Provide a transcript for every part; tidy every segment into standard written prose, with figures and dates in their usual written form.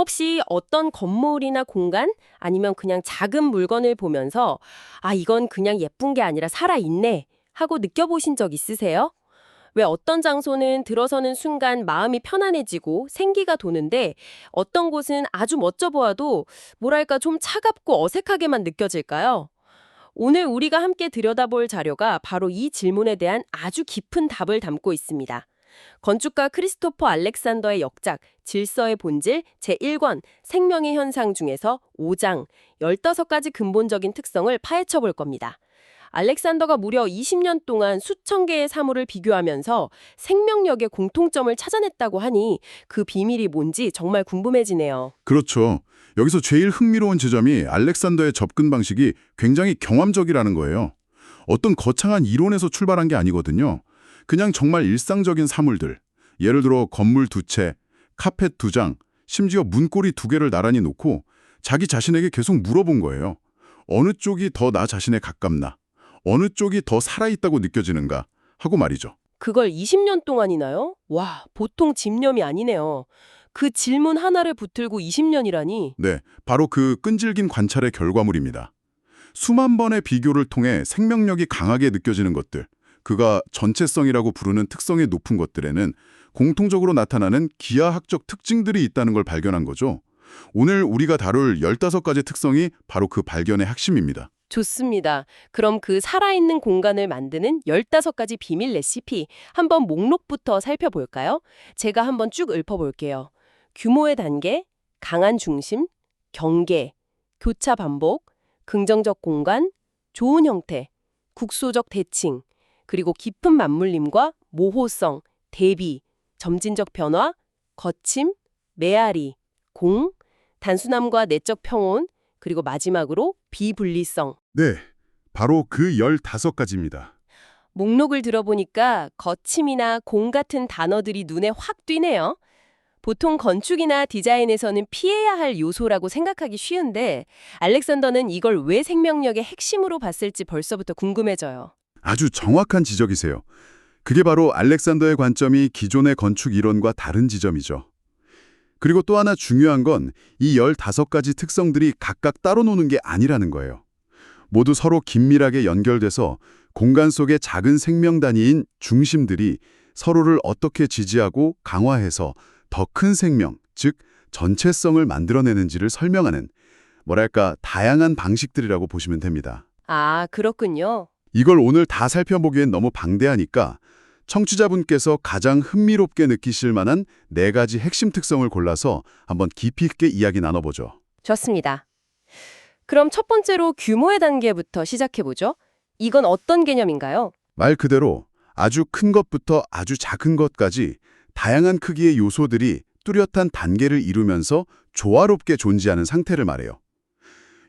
혹시 어떤 건물이나 공간 아니면 그냥 작은 물건을 보면서 아, 이건 그냥 예쁜 게 아니라 살아있네 하고 느껴보신 적 있으세요? 왜 어떤 장소는 들어서는 순간 마음이 편안해지고 생기가 도는데 어떤 곳은 아주 멋져 보아도 뭐랄까 좀 차갑고 어색하게만 느껴질까요? 오늘 우리가 함께 들여다볼 자료가 바로 이 질문에 대한 아주 깊은 답을 담고 있습니다. 건축가 크리스토퍼 알렉산더의 역작 질서의 본질 제1권 생명의 현상 중에서 5장 15가지 근본적인 특성을 파헤쳐 볼 겁니다. 알렉산더가 무려 20년 동안 수천 개의 사물을 비교하면서 생명력의 공통점을 찾아냈다고 하니 그 비밀이 뭔지 정말 궁금해지네요. 그렇죠. 여기서 제일 흥미로운 지점이 알렉산더의 접근 방식이 굉장히 경험적이라는 거예요. 어떤 거창한 이론에서 출발한 게 아니거든요. 그냥 정말 일상적인 사물들, 예를 들어 건물 두 채, 카펫 두 장, 심지어 문고리 두 개를 나란히 놓고 자기 자신에게 계속 물어본 거예요. 어느 쪽이 더 나 자신에 가깝나? 어느 쪽이 더 살아있다고 느껴지는가? 하고 말이죠. 그걸 20년 동안이나요? 와, 보통 집념이 아니네요. 그 질문 하나를 붙들고 20년이라니. 네, 바로 그 끈질긴 관찰의 결과물입니다. 수만 번의 비교를 통해 생명력이 강하게 느껴지는 것들, 그가 전체성이라고 부르는 특성이 높은 것들에는 공통적으로 나타나는 기하학적 특징들이 있다는 걸 발견한 거죠. 오늘 우리가 다룰 15가지 특성이 바로 그 발견의 핵심입니다. 좋습니다. 그럼 그 살아있는 공간을 만드는 15가지 비밀 레시피 한번 목록부터 살펴볼까요? 제가 한번 쭉 읊어볼게요. 규모의 단계, 강한 중심, 경계, 교차 반복, 긍정적 공간, 좋은 형태, 국소적 대칭, 그리고 깊은 맞물림과 모호성, 대비, 점진적 변화, 거침, 메아리, 공, 단순함과 내적 평온, 그리고 마지막으로 비분리성. 네, 바로 그 15가지입니다. 목록을 들어보니까 거침이나 공 같은 단어들이 눈에 확 띄네요. 보통 건축이나 디자인에서는 피해야 할 요소라고 생각하기 쉬운데 알렉산더는 이걸 왜 생명력의 핵심으로 봤을지 벌써부터 궁금해져요. 아주 정확한 지적이세요. 그게 바로 알렉산더의 관점이 기존의 건축 이론과 다른 지점이죠. 그리고 또 하나 중요한 건 이 15가지 특성들이 각각 따로 노는 게 아니라는 거예요. 모두 서로 긴밀하게 연결돼서 공간 속의 작은 생명 단위인 중심들이 서로를 어떻게 지지하고 강화해서 더 큰 생명, 즉 전체성을 만들어내는지를 설명하는 뭐랄까 다양한 방식들이라고 보시면 됩니다. 아, 그렇군요. 이걸 오늘 다 살펴보기엔 너무 방대하니까 청취자분께서 가장 흥미롭게 느끼실 만한 4가지 핵심 특성을 골라서 한번 깊이 있게 이야기 나눠보죠. 좋습니다. 그럼 첫 번째로 규모의 단계부터 시작해보죠. 이건 어떤 개념인가요? 말 그대로 아주 큰 것부터 아주 작은 것까지 다양한 크기의 요소들이 뚜렷한 단계를 이루면서 조화롭게 존재하는 상태를 말해요.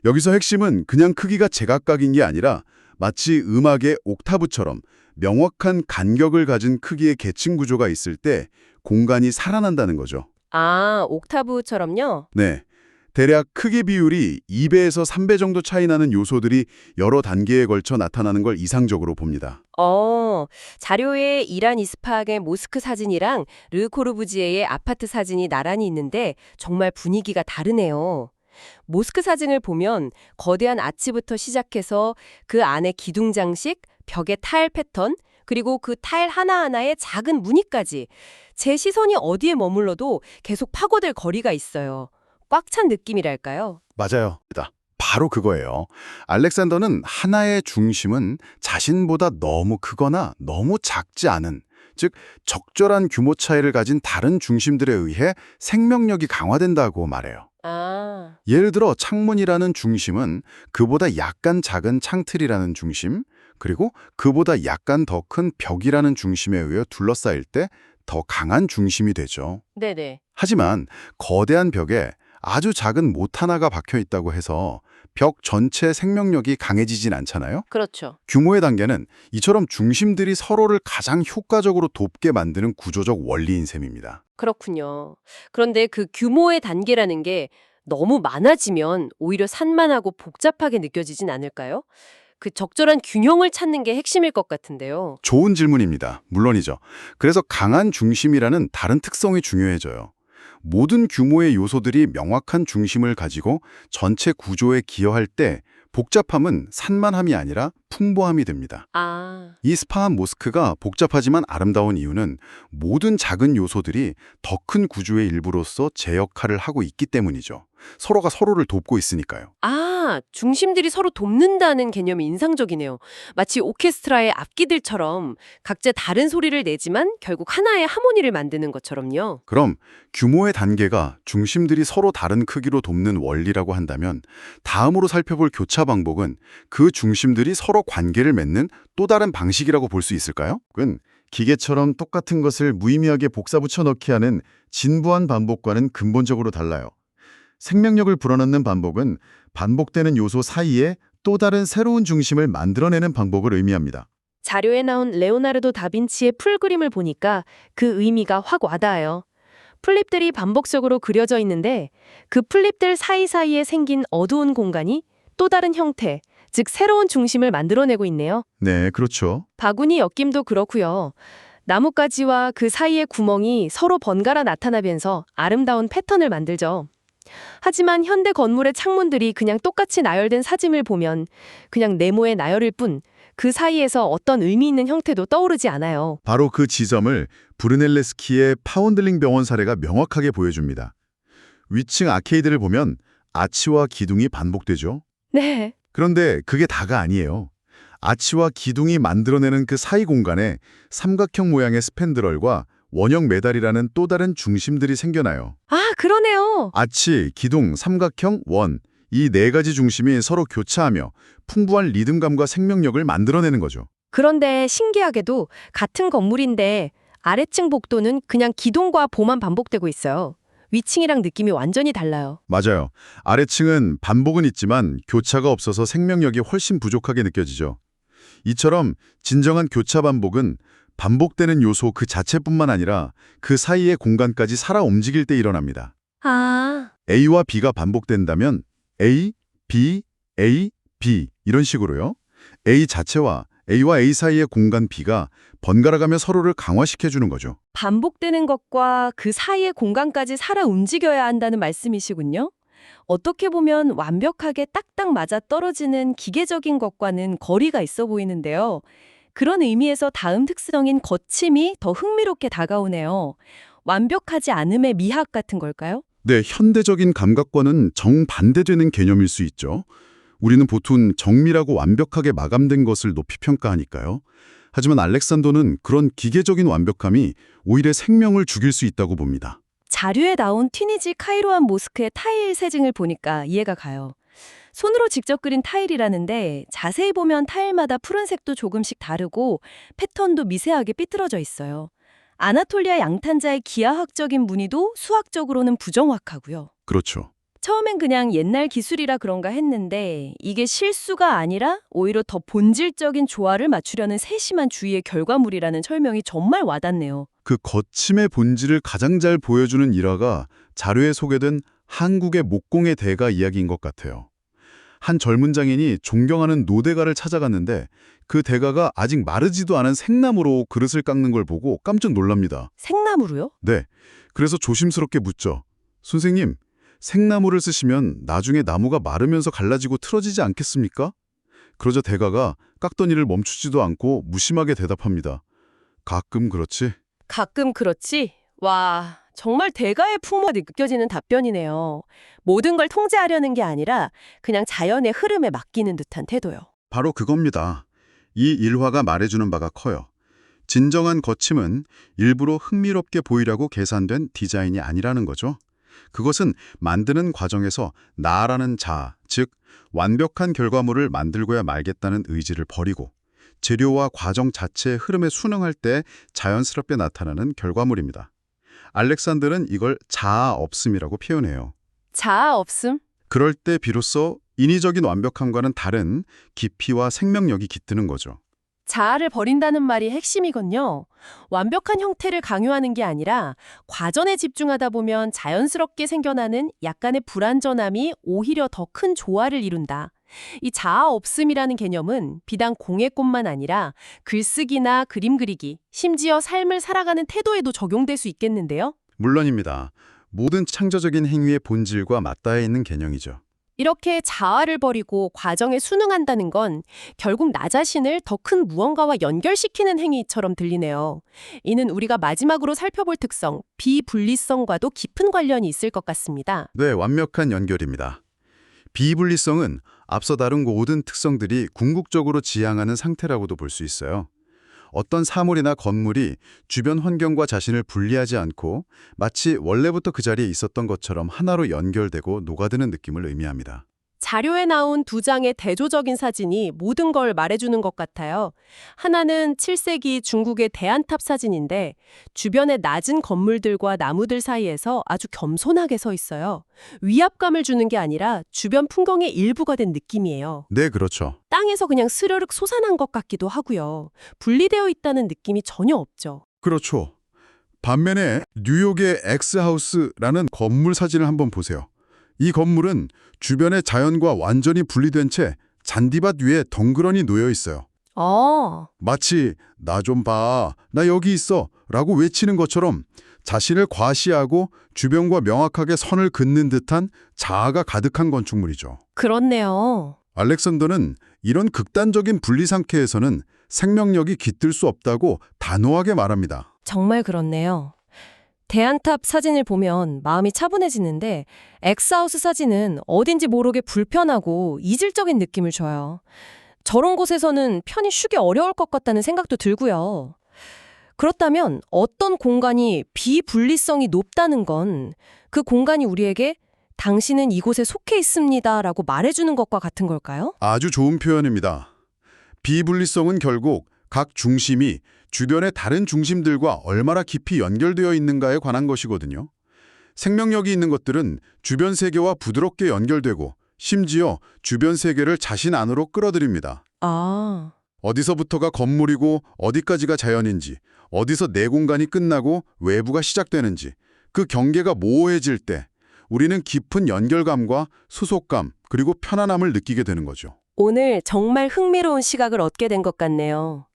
여기서 핵심은 그냥 크기가 제각각인 게 아니라 마치 음악의 옥타브처럼 명확한 간격을 가진 크기의 계층 구조가 있을 때 공간이 살아난다는 거죠. 아, 옥타브처럼요? 네. 대략 크기 비율이 2배에서 3배 정도 차이 나는 요소들이 여러 단계에 걸쳐 나타나는 걸 이상적으로 봅니다. 자료에 이란 이스파항의 모스크 사진이랑 르 코르부지에의 아파트 사진이 나란히 있는데 정말 분위기가 다르네요. 모스크 사진을 보면 거대한 아치부터 시작해서 그 안에 기둥 장식, 벽의 타일 패턴, 그리고 그 타일 하나하나에 작은 무늬까지 제 시선이 어디에 머물러도 계속 파고들 거리가 있어요. 꽉 찬 느낌이랄까요? 맞아요. 바로 그거예요. 알렉산더는 하나의 중심은 자신보다 너무 크거나 너무 작지 않은, 즉 적절한 규모 차이를 가진 다른 중심들에 의해 생명력이 강화된다고 말해요. 아, 예를 들어 창문이라는 중심은 그보다 약간 작은 창틀이라는 중심, 그리고 그보다 약간 더 큰 벽이라는 중심에 의해 둘러싸일 때 더 강한 중심이 되죠. 네네. 하지만 거대한 벽에 아주 작은 못 하나가 박혀 있다고 해서 벽 전체 생명력이 강해지진 않잖아요. 그렇죠. 규모의 단계는 이처럼 중심들이 서로를 가장 효과적으로 돕게 만드는 구조적 원리인 셈입니다. 그렇군요. 그런데 그 규모의 단계라는 게 너무 많아지면 오히려 산만하고 복잡하게 느껴지진 않을까요? 그 적절한 균형을 찾는 게 핵심일 것 같은데요. 좋은 질문입니다. 물론이죠. 그래서 강한 중심이라는 다른 특성이 중요해져요. 모든 규모의 요소들이 명확한 중심을 가지고 전체 구조에 기여할 때 복잡함은 산만함이 아니라 풍부함이 됩니다. 아, 이 스파한 모스크가 복잡하지만 아름다운 이유는 모든 작은 요소들이 더 큰 구조의 일부로서 제 역할을 하고 있기 때문이죠. 서로가 서로를 돕고 있으니까요. 중심들이 서로 돕는다는 개념이 인상적이네요. 마치 오케스트라의 악기들처럼 각자 다른 소리를 내지만 결국 하나의 하모니를 만드는 것처럼요. 그럼 규모의 단계가 중심들이 서로 다른 크기로 돕는 원리라고 한다면 다음으로 살펴볼 교차 방법은 그 중심들이 서로 관계를 맺는 또 다른 방식이라고 볼 수 있을까요? 그건 기계처럼 똑같은 것을 무의미하게 복사붙여 넣기 하는 진부한 반복과는 근본적으로 달라요. 생명력을 불어넣는 반복은 반복되는 요소 사이에 또 다른 새로운 중심을 만들어내는 방법을 의미합니다. 자료에 나온 레오나르도 다빈치의 풀 그림을 보니까 그 의미가 확 와닿아요. 풀립들이 반복적으로 그려져 있는데 그 풀립들 사이사이에 생긴 어두운 공간이 또 다른 형태, 즉 새로운 중심을 만들어내고 있네요. 네, 그렇죠. 바구니 엮임도 그렇고요. 나뭇가지와 그 사이의 구멍이 서로 번갈아 나타나면서 아름다운 패턴을 만들죠. 하지만 현대 건물의 창문들이 그냥 똑같이 나열된 사진을 보면 그냥 네모의 나열일 뿐 그 사이에서 어떤 의미 있는 형태도 떠오르지 않아요. 바로 그 지점을 브르넬레스키의 파운들링 병원 사례가 명확하게 보여줍니다. 위층 아케이드를 보면 아치와 기둥이 반복되죠. 네. 그런데 그게 다가 아니에요. 아치와 기둥이 만들어내는 그 사이 공간에 삼각형 모양의 스팬드럴과 원형 메달이라는 또 다른 중심들이 생겨나요. 아, 그러네요. 아치, 기둥, 삼각형, 원, 이 네 가지 중심이 서로 교차하며 풍부한 리듬감과 생명력을 만들어내는 거죠. 그런데 신기하게도 같은 건물인데 아래층 복도는 그냥 기둥과 보만 반복되고 있어요. 위층이랑 느낌이 완전히 달라요. 맞아요. 아래층은 반복은 있지만 교차가 없어서 생명력이 훨씬 부족하게 느껴지죠. 이처럼 진정한 교차 반복은 반복되는 요소 그 자체뿐만 아니라 그 사이의 공간까지 살아 움직일 때 일어납니다. 아, A와 B가 반복된다면 A, B, A, B 이런 식으로요. A 자체와 A와 A 사이의 공간 B가 번갈아가며 서로를 강화시켜주는 거죠. 반복되는 것과 그 사이의 공간까지 살아 움직여야 한다는 말씀이시군요. 어떻게 보면 완벽하게 딱딱 맞아 떨어지는 기계적인 것과는 거리가 있어 보이는데요. 그런 의미에서 다음 특성인 거침이 더 흥미롭게 다가오네요. 완벽하지 않음의 미학 같은 걸까요? 네, 현대적인 감각과는 정반대되는 개념일 수 있죠. 우리는 보통 정밀하고 완벽하게 마감된 것을 높이 평가하니까요. 하지만 알렉산더는 그런 기계적인 완벽함이 오히려 생명을 죽일 수 있다고 봅니다. 자료에 나온 튀니지 카이로안 모스크의 타일 세징을 보니까 이해가 가요. 손으로 직접 그린 타일이라는데 자세히 보면 타일마다 푸른색도 조금씩 다르고 패턴도 미세하게 삐뚤어져 있어요. 아나톨리아 양탄자의 기하학적인 무늬도 수학적으로는 부정확하고요. 그렇죠. 처음엔 그냥 옛날 기술이라 그런가 했는데 이게 실수가 아니라 오히려 더 본질적인 조화를 맞추려는 세심한 주의의 결과물이라는 설명이 정말 와닿네요. 그 거침의 본질을 가장 잘 보여주는 일화가 자료에 소개된 한국의 목공의 대가 이야기인 것 같아요. 한 젊은 장인이 존경하는 노대가를 찾아갔는데 그 대가가 아직 마르지도 않은 생나무로 그릇을 깎는 걸 보고 깜짝 놀랍니다. 생나무로요? 네, 그래서 조심스럽게 묻죠. 선생님, 생나무를 쓰시면 나중에 나무가 마르면서 갈라지고 틀어지지 않겠습니까? 그러자 대가가 깎던 일을 멈추지도 않고 무심하게 대답합니다. 가끔 그렇지. 가끔 그렇지? 와, 정말 대가의 풍모가 느껴지는 답변이네요. 모든 걸 통제하려는 게 아니라 그냥 자연의 흐름에 맡기는 듯한 태도요. 바로 그겁니다. 이 일화가 말해주는 바가 커요. 진정한 거침은 일부러 흥미롭게 보이려고 계산된 디자인이 아니라는 거죠. 그것은 만드는 과정에서 나라는 자, 즉 완벽한 결과물을 만들고야 말겠다는 의지를 버리고 재료와 과정 자체의 흐름에 순응할 때 자연스럽게 나타나는 결과물입니다. 알렉산더는 이걸 자아 없음이라고 표현해요. 자아 없음? 그럴 때 비로소 인위적인 완벽함과는 다른 깊이와 생명력이 깃드는 거죠. 자아를 버린다는 말이 핵심이군요. 완벽한 형태를 강요하는 게 아니라 과정에 집중하다 보면 자연스럽게 생겨나는 약간의 불완전함이 오히려 더 큰 조화를 이룬다. 이 자아 없음이라는 개념은 비단 공예뿐만 아니라 글쓰기나 그림 그리기, 심지어 삶을 살아가는 태도에도 적용될 수 있겠는데요? 물론입니다. 모든 창조적인 행위의 본질과 맞닿아 있는 개념이죠. 이렇게 자아를 버리고 과정에 순응한다는 건 결국 나 자신을 더 큰 무언가와 연결시키는 행위처럼 들리네요. 이는 우리가 마지막으로 살펴볼 특성, 비분리성과도 깊은 관련이 있을 것 같습니다. 네, 완벽한 연결입니다. 비분리성은 앞서 다룬 모든 특성들이 궁극적으로 지향하는 상태라고도 볼 수 있어요. 어떤 사물이나 건물이 주변 환경과 자신을 분리하지 않고 마치 원래부터 그 자리에 있었던 것처럼 하나로 연결되고 녹아드는 느낌을 의미합니다. 자료에 나온 두 장의 대조적인 사진이 모든 걸 말해주는 것 같아요. 하나는 7세기 중국의 대안탑 사진인데 주변의 낮은 건물들과 나무들 사이에서 아주 겸손하게 서 있어요. 위압감을 주는 게 아니라 주변 풍경의 일부가 된 느낌이에요. 네, 그렇죠. 땅에서 그냥 스르륵 솟아난 것 같기도 하고요. 분리되어 있다는 느낌이 전혀 없죠. 그렇죠. 반면에 뉴욕의 엑스하우스라는 건물 사진을 한번 보세요. 이 건물은 주변의 자연과 완전히 분리된 채 잔디밭 위에 덩그러니 놓여 있어요. 마치 나 좀 봐, 나 여기 있어 라고 외치는 것처럼 자신을 과시하고 주변과 명확하게 선을 긋는 듯한 자아가 가득한 건축물이죠. 그렇네요. 알렉산더는 이런 극단적인 분리 상태에서는 생명력이 깃들 수 없다고 단호하게 말합니다. 정말 그렇네요. 대안탑 사진을 보면 마음이 차분해지는데 엑스하우스 사진은 어딘지 모르게 불편하고 이질적인 느낌을 줘요. 저런 곳에서는 편히 쉬기 어려울 것 같다는 생각도 들고요. 그렇다면 어떤 공간이 비분리성이 높다는 건 그 공간이 우리에게 당신은 이곳에 속해 있습니다 라고 말해주는 것과 같은 걸까요? 아주 좋은 표현입니다. 비분리성은 결국 각 중심이 주변의 다른 중심들과 얼마나 깊이 연결되어 있는가에 관한 것이거든요. 생명력이 있는 것들은 주변 세계와 부드럽게 연결되고 심지어 주변 세계를 자신 안으로 끌어들입니다. 어디서부터가 건물이고 어디까지가 자연인지, 어디서 내 공간이 끝나고 외부가 시작되는지 그 경계가 모호해질 때 우리는 깊은 연결감과 소속감 그리고 편안함을 느끼게 되는 거죠. 오늘 정말 흥미로운 시각을 얻게 된 것 같네요.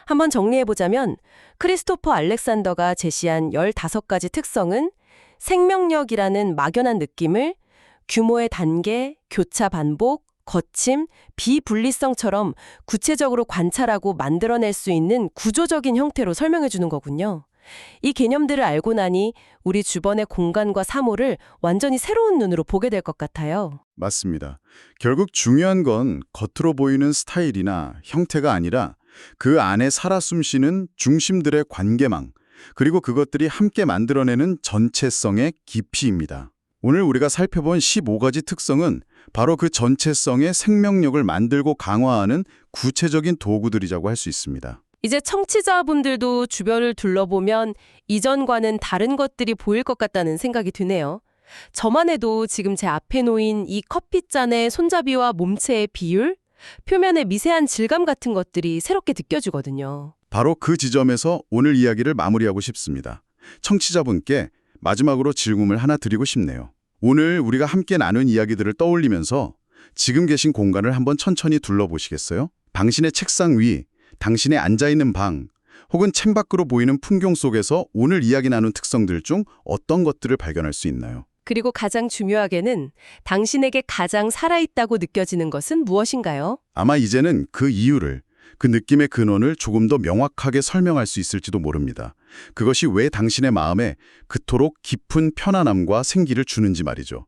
한번 정리해보자면 크리스토퍼 알렉산더가 제시한 15가지 특성은 생명력이라는 막연한 느낌을 규모의 단계, 교차 반복, 거침, 비분리성처럼 구체적으로 관찰하고 만들어낼 수 있는 구조적인 형태로 설명해주는 거군요. 이 개념들을 알고 나니 우리 주변의 공간과 사물을 완전히 새로운 눈으로 보게 될 것 같아요. 맞습니다. 결국 중요한 건 겉으로 보이는 스타일이나 형태가 아니라 그 안에 살아 숨쉬는 중심들의 관계망, 그리고 그것들이 함께 만들어내는 전체성의 깊이입니다. 오늘 우리가 살펴본 15가지 특성은 바로 그 전체성의 생명력을 만들고 강화하는 구체적인 도구들이라고 할 수 있습니다. 이제 청취자분들도 주변을 둘러보면 이전과는 다른 것들이 보일 것 같다는 생각이 드네요. 저만 해도 지금 제 앞에 놓인 이 커피잔의 손잡이와 몸체의 비율, 표면의 미세한 질감 같은 것들이 새롭게 느껴지거든요. 바로 그 지점에서 오늘 이야기를 마무리하고 싶습니다. 청취자분께 마지막으로 질문을 하나 드리고 싶네요. 오늘 우리가 함께 나눈 이야기들을 떠올리면서 지금 계신 공간을 한번 천천히 둘러보시겠어요? 당신의 책상 위, 당신의 앉아있는 방, 혹은 창밖으로 보이는 풍경 속에서 오늘 이야기 나눈 특성들 중 어떤 것들을 발견할 수 있나요? 그리고 가장 중요하게는 당신에게 가장 살아있다고 느껴지는 것은 무엇인가요? 아마 이제는 그 이유를, 그 느낌의 근원을 조금 더 명확하게 설명할 수 있을지도 모릅니다. 그것이 왜 당신의 마음에 그토록 깊은 편안함과 생기를 주는지 말이죠.